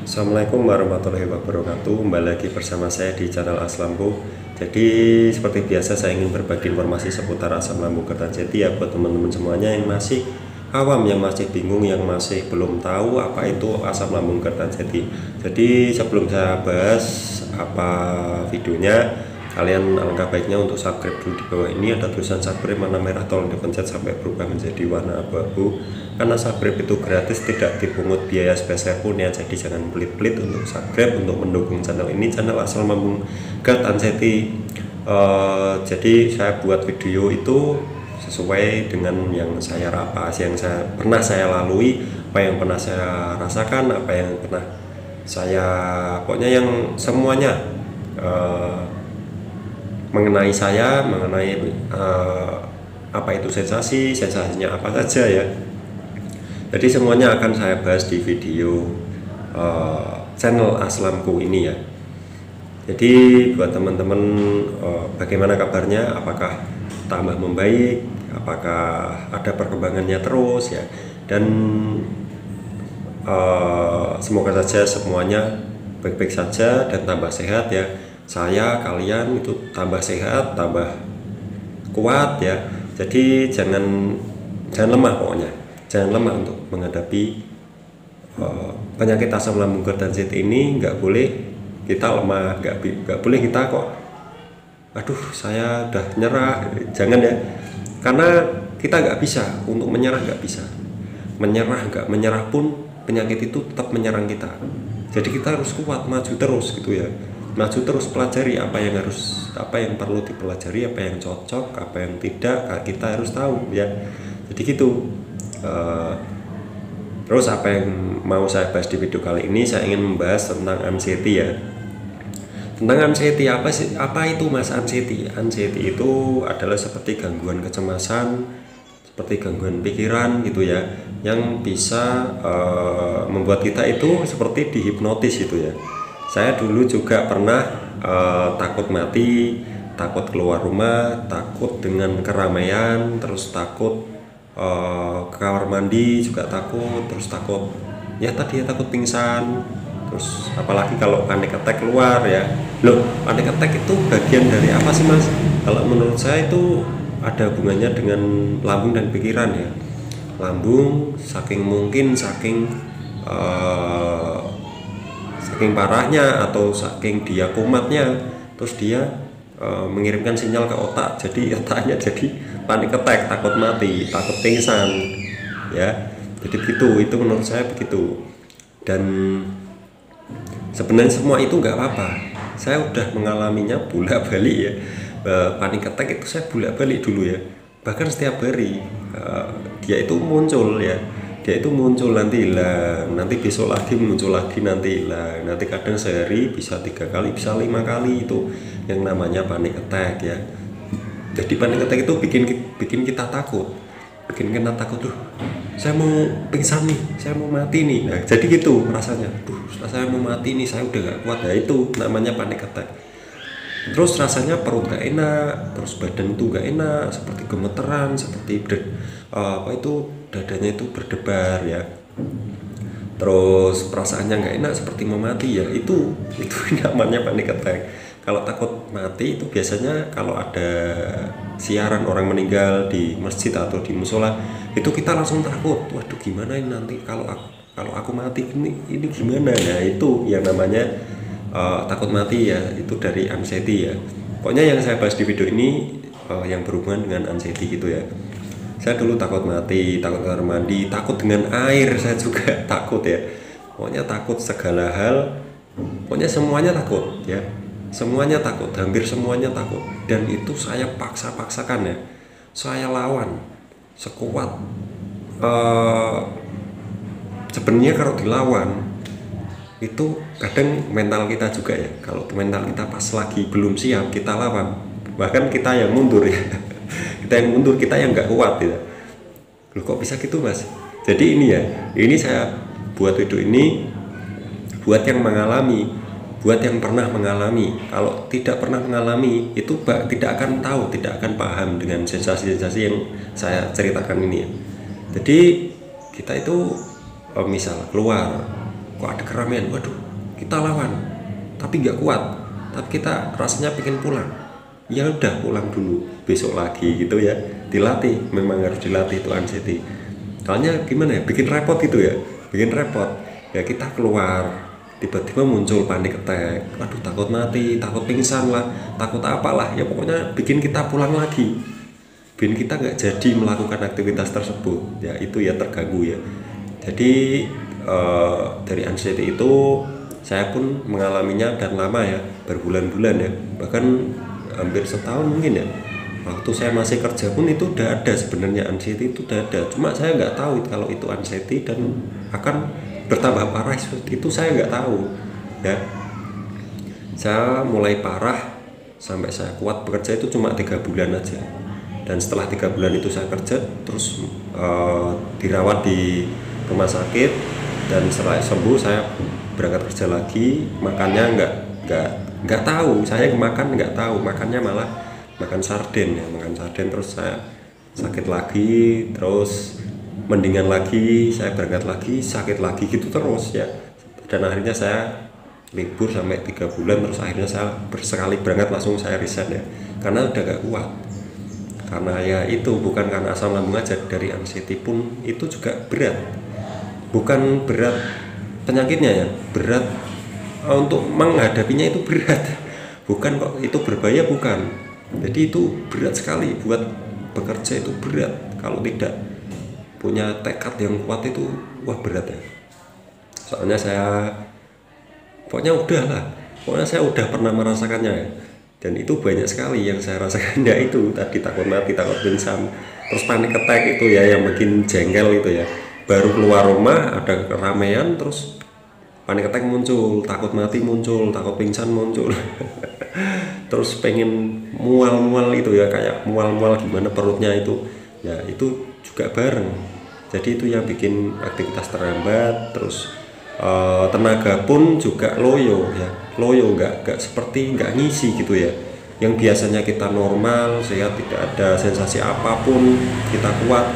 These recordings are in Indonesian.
Assalamualaikum warahmatullahi wabarakatuh. Kembali lagi bersama saya di channel Asam Lambung. Jadi seperti biasa saya ingin berbagi informasi seputar asam lambung Kertajati ya buat teman-teman semuanya yang masih awam, yang masih bingung, yang masih belum tahu apa itu asam lambung Kertajati. Jadi sebelum saya bahas apa videonya, kalian alangkah baiknya untuk subscribe dulu. Di bawah ini ada tulisan subscribe warna merah, tolong dipencet sampai berubah menjadi warna abu-abu. Karena subscribe itu gratis, tidak dipungut biaya spesial pun ya, jadi jangan pelit-pelit untuk subscribe untuk mendukung channel ini, channel asam lambung Kertajati. Jadi saya buat video itu sesuai dengan yang saya yang pernah saya lalui, apa yang pernah saya rasakan, apa yang pernah saya, pokoknya yang semuanya mengenai saya, mengenai apa itu sensasinya apa saja ya. Jadi semuanya akan saya bahas di video channel Aslamku ini ya. Jadi buat teman-teman bagaimana kabarnya, apakah tambah membaik, apakah ada perkembangannya terus ya, dan semoga saja semuanya baik-baik saja dan tambah sehat ya. Saya, kalian itu tambah sehat, tambah kuat ya. Jadi jangan lemah pokoknya. Jangan lemah untuk menghadapi penyakit asam lambung Kertajati ini. Nggak boleh kita lemah, nggak boleh kita kok aduh saya udah nyerah, jangan ya. Karena kita nggak bisa untuk menyerah, nggak bisa nggak menyerah pun penyakit itu tetap menyerang kita. Jadi kita harus kuat, maju terus gitu ya, maju terus, pelajari apa yang perlu dipelajari, apa yang cocok, apa yang tidak, kita harus tahu ya. Jadi gitu. Terus apa yang mau saya bahas di video kali ini, saya ingin membahas tentang anxiety ya. Tentang anxiety, apa itu mas anxiety? Anxiety itu adalah seperti gangguan kecemasan, seperti gangguan pikiran gitu ya, yang bisa membuat kita itu seperti dihipnotis gitu ya. Saya dulu juga pernah takut mati, takut keluar rumah, takut dengan keramaian, terus takut ke kamar mandi juga takut, terus takut ya tadi ya, takut pingsan. Terus apalagi kalau panic attack keluar ya. Loh, panic attack itu bagian dari apa sih mas? Kalau menurut saya itu ada hubungannya dengan lambung dan pikiran ya. Lambung saking parahnya atau saking dia kumatnya, terus dia mengirimkan sinyal ke otak, jadi otaknya jadi panik attack, takut mati, takut pingsan ya. Jadi begitu, itu menurut saya begitu. Dan sebenarnya semua itu nggak apa-apa, saya udah mengalaminya bolak-balik ya. Panik attack itu saya bolak-balik dulu ya, bahkan setiap hari dia itu muncul ya, dia itu muncul nanti hilang, nanti besok lagi muncul lagi, nanti hilang, nanti kadang sehari bisa 3 kali, bisa 5 kali, itu yang namanya panic attack ya. Jadi panic attack itu bikin kita takut, tuh saya mau pingsan nih, saya mau mati nih. Nah jadi gitu rasanya, saya mau mati nih, saya udah gak kuat. Nah itu namanya panic attack. Terus rasanya perut gak enak, terus badan itu gak enak, seperti gemeteran, seperti dadanya itu berdebar ya. Terus perasaannya nggak enak seperti mau mati ya, itu namanya panic attack. Kalau takut mati itu biasanya kalau ada siaran orang meninggal di masjid atau di musola, itu kita langsung takut, waduh gimana ini nanti kalau aku mati ini gimana. Nah itu yang namanya takut mati ya, itu dari anxiety ya. Pokoknya yang saya bahas di video ini yang berhubungan dengan anxiety gitu ya. Saya dulu takut mati, takut kamar mandi, takut dengan air, saya juga takut ya. Pokoknya takut segala hal, pokoknya semuanya takut ya. Semuanya takut, hampir semuanya takut. Dan itu saya paksakan ya, saya lawan sekuat. Sebenarnya kalau dilawan itu kadang mental kita juga ya, kalau mental kita pas lagi belum siap kita lawan, bahkan kita yang mundur ya. Kita yang mundur, kita yang nggak kuat ya. Loh kok bisa gitu mas? Jadi ini ya, ini saya buat video ini buat yang mengalami, buat yang pernah mengalami. Kalau tidak pernah mengalami itu tidak akan tahu, tidak akan paham dengan sensasi-sensasi yang saya ceritakan ini ya. Jadi kita itu misal keluar kok ada keramaian, waduh kita lawan tapi nggak kuat, tapi kita rasanya pengen pulang, ya udah pulang dulu, besok lagi gitu ya. Dilatih, memang harus dilatih itu anxiety. Soalnya gimana ya, bikin repot gitu ya, bikin repot ya. Kita keluar tiba-tiba muncul panik attack, waduh takut mati, takut pingsan lah, takut apalah ya, pokoknya bikin kita pulang lagi, bikin kita nggak jadi melakukan aktivitas tersebut ya. Itu ya terganggu ya. Jadi dari anxiety itu saya pun mengalaminya dan lama ya, berbulan-bulan ya, bahkan hampir setahun mungkin ya. Waktu saya masih kerja pun itu udah ada sebenarnya, anxiety itu udah ada, cuma saya nggak tahu kalau itu anxiety dan akan bertambah parah seperti itu, saya nggak tahu ya. Saya mulai parah sampai saya kuat bekerja itu cuma 3 bulan aja, dan setelah 3 bulan itu saya kerja terus dirawat di rumah sakit, dan setelah sembuh saya berangkat kerja lagi. Makannya nggak tahu, saya makan nggak tahu, makannya malah makan sarden ya, makan sarden, terus saya sakit lagi, terus mendingan lagi, saya berangkat lagi, sakit lagi gitu terus ya. Dan akhirnya saya libur sampai 3 bulan, terus akhirnya saya bersekali berangkat langsung saya resign ya, karena udah gak kuat. Karena ya itu bukan karena asam lambung aja, dari anxiety pun itu juga berat, bukan berat penyakitnya ya, berat untuk menghadapinya itu berat, bukan kok itu berbahaya, bukan. Jadi itu berat sekali, buat bekerja itu berat, kalau tidak punya tekad yang kuat itu wah berat ya. Soalnya saya pokoknya saya udah pernah merasakannya ya. Dan itu banyak sekali yang saya rasakan ya, itu tadi takut mati, takut pingsan, terus panik attack itu ya yang bikin jengkel itu ya. Baru keluar rumah ada keramaian, terus panik attack muncul, takut mati muncul, takut pingsan muncul. Terus pengen mual-mual itu ya, kayak mual-mual gimana perutnya itu ya, itu juga bareng. Jadi itu yang bikin aktivitas terhambat, terus tenaga pun juga loyo ya, loyo, nggak seperti nggak ngisi gitu ya. Yang biasanya kita normal, sehat, tidak ada sensasi apapun, kita kuat,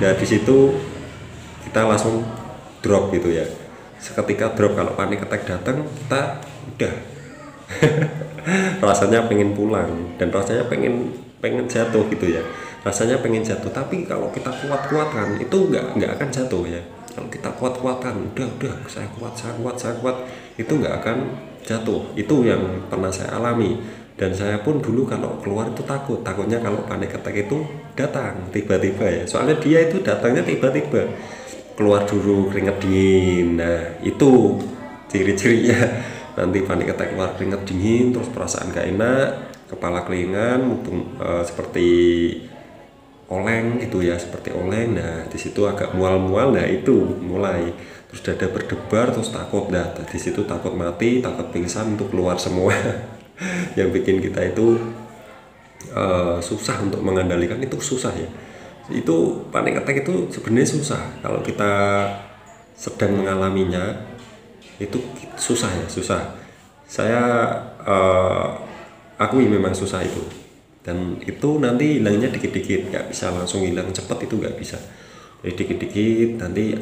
nah di situ kita langsung drop gitu ya. Seketika drop, kalau panik attack datang kita udah rasanya pengen pulang, dan rasanya pengen jatuh gitu ya, rasanya pengen jatuh. Tapi kalau kita kuat-kuatan itu nggak akan jatuh ya. Kalau kita kuat-kuatan, udah saya kuat, itu nggak akan jatuh. Itu yang pernah saya alami, dan saya pun dulu kalau keluar itu takutnya kalau panik attack itu datang tiba-tiba ya. Soalnya dia itu datangnya tiba-tiba, keluar dulu keringat dingin. Nah itu ciri-cirinya nanti panik attack, keluar keringat dingin, terus perasaan gak enak, kepala kelingan, seperti oleng gitu ya, seperti oleng. Nah di situ agak mual-mual, nah itu mulai, terus dada berdebar, terus takut, nah di situ takut mati, takut pingsan, untuk keluar semua. Yang bikin kita itu susah untuk mengendalikan, itu susah ya. Itu panik attack itu sebenarnya susah kalau kita sedang mengalaminya, itu susah ya, susah. Saya akui memang susah itu, dan itu nanti hilangnya dikit-dikit, nggak bisa langsung hilang cepat, itu nggak bisa. Jadi dikit-dikit nanti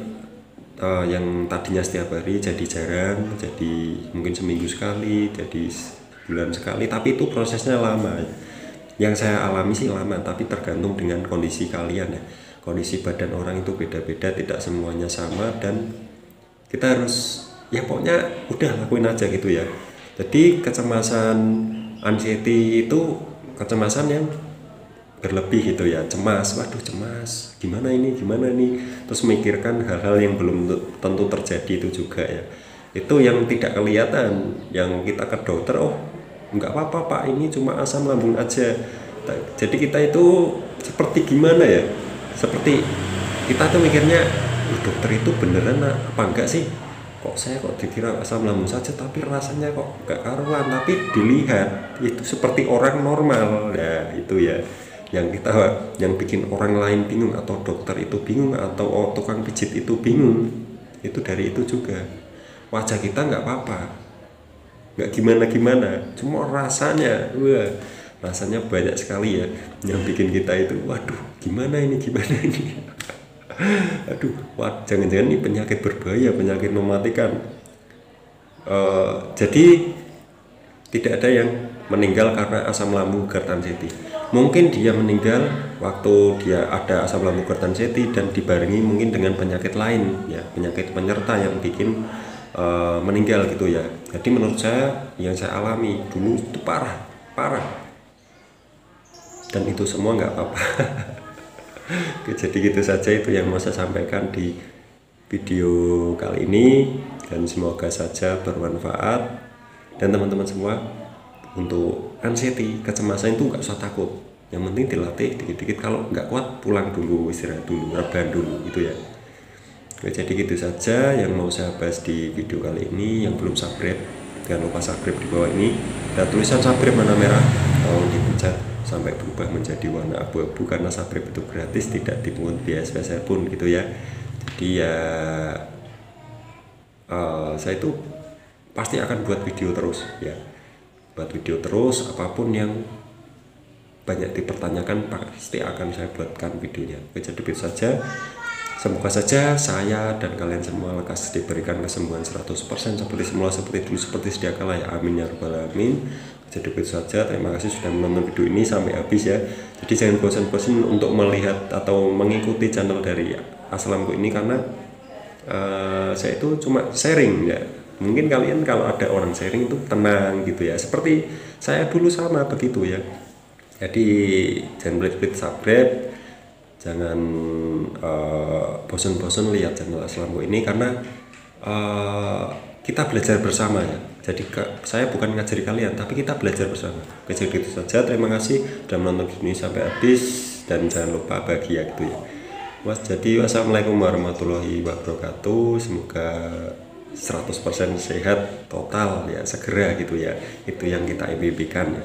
yang tadinya setiap hari jadi jarang, jadi mungkin seminggu sekali, jadi bulan sekali, tapi itu prosesnya lama. Yang saya alami sih lama, tapi tergantung dengan kondisi kalian ya. Kondisi badan orang itu beda-beda, tidak semuanya sama, dan kita harus ya pokoknya udah lakuin aja gitu ya. Jadi kecemasan anxiety itu kecemasan yang berlebih gitu ya, cemas, waduh cemas, gimana ini, terus memikirkan hal-hal yang belum tentu terjadi itu juga ya. Itu yang tidak kelihatan, yang kita ke dokter, oh nggak apa-apa pak, ini cuma asam lambung aja. Jadi kita itu seperti gimana ya, seperti kita tuh mikirnya, dokter itu beneran apa enggak sih, kok saya kok dikira asam lambung saja tapi rasanya kok nggak karuan, tapi dilihat itu seperti orang normal. Nah itu ya yang bikin orang lain bingung, atau dokter itu bingung, atau tukang pijit itu bingung, itu dari itu juga. Wajah kita nggak apa-apa, nggak gimana-gimana, cuma rasanya rasanya banyak sekali ya yang bikin kita itu waduh gimana ini aduh, wah jangan-jangan ini penyakit berbahaya, penyakit mematikan. Jadi tidak ada yang meninggal karena asam lambung Gardanseti. Mungkin dia meninggal waktu dia ada asam lambung Gardanseti dan dibarengi mungkin dengan penyakit lain, ya, penyakit penyerta yang bikin meninggal gitu ya. Jadi menurut saya yang saya alami dulu itu parah, dan itu semua nggak apa-apa. Jadi gitu saja itu yang mau saya sampaikan di video kali ini, dan semoga saja bermanfaat. Dan teman-teman semua, untuk anxiety, kecemasan itu nggak usah takut, yang penting dilatih dikit-dikit. Kalau nggak kuat pulang dulu, istirahat dulu, rebahan dulu gitu ya. Oke, jadi gitu saja yang mau saya bahas di video kali ini. Yang belum subscribe, jangan lupa subscribe di bawah ini. Ada tulisan subscribe warna merah, tolong dipencet sampai berubah menjadi warna abu-abu, karena subscribe itu gratis, tidak dipungut biaya sebesar pun gitu ya. Jadi ya saya itu pasti akan buat video terus ya, buat video terus, apapun yang banyak dipertanyakan pasti akan saya buatkan videonya. Oke, jadi begitu saja. Semoga saja saya dan kalian semua lekas diberikan kesembuhan 100% seperti semula, seperti dulu, seperti sedia kala ya. Amin ya rabbal alamin. Jadi begitu saja. Terima kasih sudah menonton video ini sampai habis ya. Jadi jangan bosan-bosan untuk melihat atau mengikuti channel dari Aslamku ini, karena saya itu cuma sharing ya. Mungkin kalian kalau ada orang sharing itu tenang gitu ya. Seperti saya dulu sama begitu ya. Jadi jangan pelit-pelit subscribe. Jangan bosan-bosan lihat channel Aslamku ini, karena kita belajar bersama ya. Jadi saya bukan ngajari kalian, tapi kita belajar bersama. Oke, jadi itu saja. Terima kasih sudah menonton video ini sampai habis, dan jangan lupa bahagia gitu ya. Jadi wassalamualaikum warahmatullahi wabarakatuh. Semoga 100% sehat total ya, segera gitu ya. Itu yang kita impikan ya.